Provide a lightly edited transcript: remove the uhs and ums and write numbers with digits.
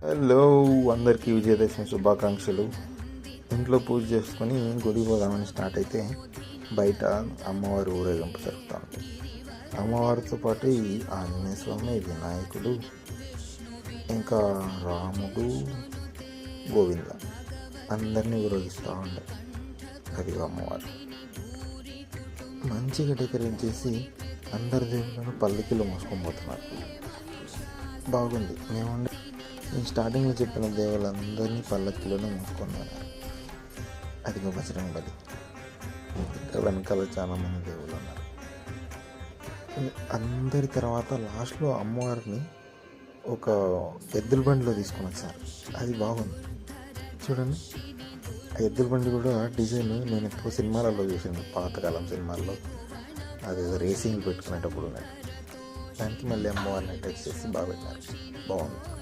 Hello, అందరికీ విజయదశమి శుభాకాంక్షలు. ఇంట్లో పూజ చేసుకొని గుడి పోదామని స్టార్ట్ అయితే బయట అమ్మవారి ఊరేగింపు జరుగుతూ ఉంది. అమ్మవారితో పాటు ఈ ఆంజనేయ స్వామి, వినాయకుడు, ఇంకా రాముడు, గోవింద అందరినీ ఊరేగిస్తూ ఉండే. అది అమ్మవారు మంచిగా డెకరేట్ చేసి అందరి దేవుళ్ళను పల్లకిలో మోసుకొని పోతున్నారు. బాగుంది. నేను స్టార్టింగ్లో చెప్పిన దేవుళ్ళందరినీ పల్లకిలోనే మోసుకున్నాను. అది బజరంగ బలి. ఇంకా వెనకాల చాలామంది దేవుళ్ళు ఉన్నారు. అందరి తర్వాత లాస్ట్లో అమ్మవారిని ఒక ఎద్దుల బండిలో తీసుకొని వచ్చారు. అది బాగుంది చూడండి. ఆ ఎద్దుల బండి కూడా డిజైన్ నేను ఎక్కువ సినిమాలలో చూసాను, పాతకాలం సినిమాల్లో. అది రేసింగ్ పెట్టుకునేటప్పుడు ఉన్నట్టు. దానికి మళ్ళీ అమ్మవారిని అటాచ్ చేసి బాగా పెట్టారు. బాగుంది.